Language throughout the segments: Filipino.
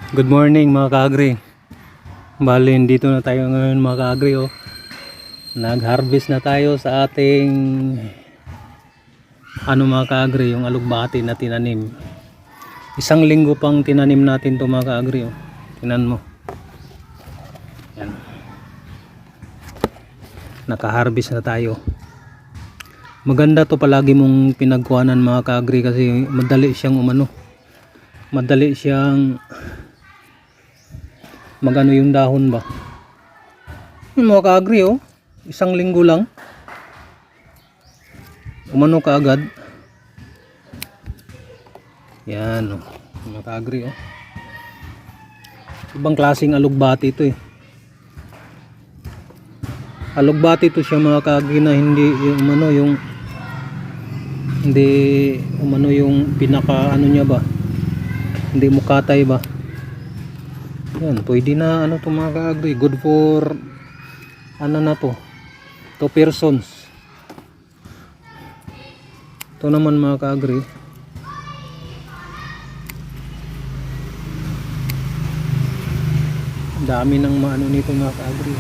Good morning mga kaagri. Bali, dito na tayo ngayon mga kaagri, oh. Nag-harvest na tayo sa ating mga kaagri, yung alugbati na tinanim. Isang linggo pang tinanim natin to mga kaagri, oh. Tinan mo. Yan. Naka-harvest na tayo. Maganda to palagi mong pinagkuhanan mga kaagri kasi madali siyang madali siyang magano yung dahon ba. Mga kaagri, oh, isang linggo lang umano ka agad. Yan, oh, mga kaagri, oh. Ibang klaseng alugbati ito, eh. Alugbati ito siya mga kaagri na hindi yung pinaka niya ba, hindi mukatay ba. Yan, pwede na to mga kaagri, good for na to, 2 persons. Ito naman mga kaagri, dami ng nito mga kaagri.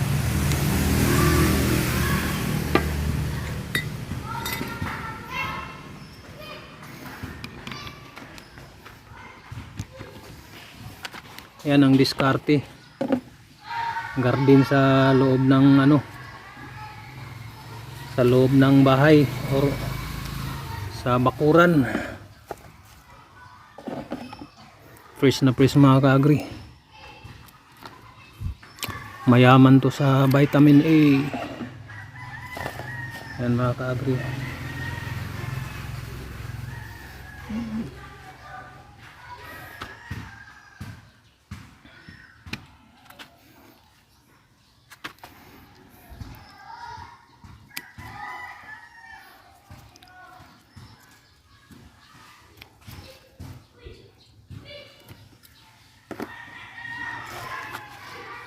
Yan ang diskarte. Garden sa loob ng sa loob ng bahay or sa bakuran. Fresh na fresh mga kaagri. Mayaman to sa vitamin A. Yan mga kaagri.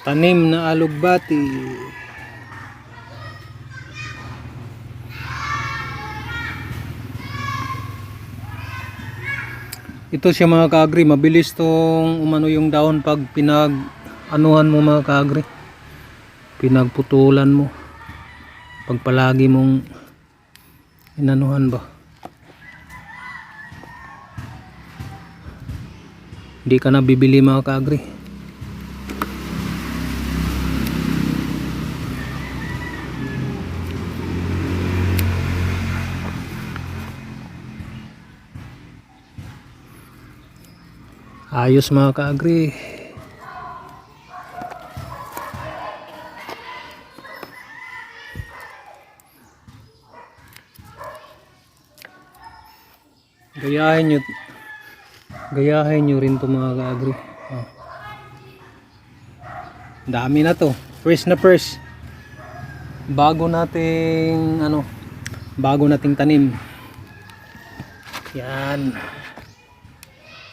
Tanim na alugbati. Ito siya mga kaagri, mabilis tong yung dahon pag pinag-anuhan mo mga kaagri. Pinagputulan mo. Pag palagi mong inanuhan ba. Hindi ka na bibili mga kaagri. Ayos mga kaagri. Gayahin nyo rin to mga kaagri. Oh. Dami na to. Fresh na fresh. Bago nating tanim. Yan.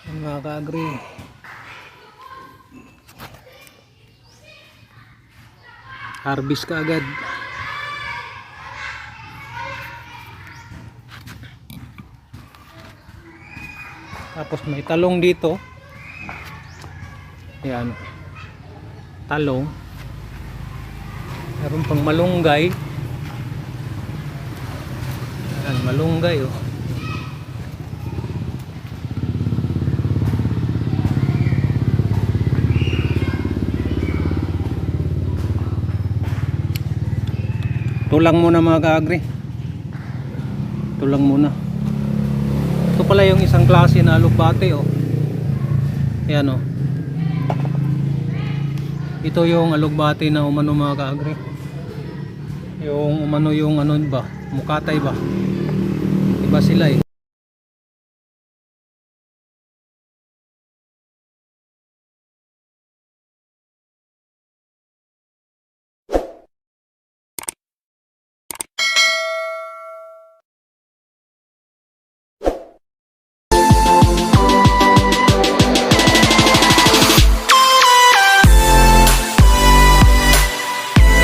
Mga kaagri, harvest ka agad. Tapos may talong dito. Yan, talong. Meron pang malunggay. Yan, malunggay, oh. Tulang muna mga kaagri. Tulang muna. Ito pala yung isang klase na alugbati, oh. Yan, oh. Ito yung alugbati na mga kaagri. Yung yung ba, mukatay ba. Iba sila, eh.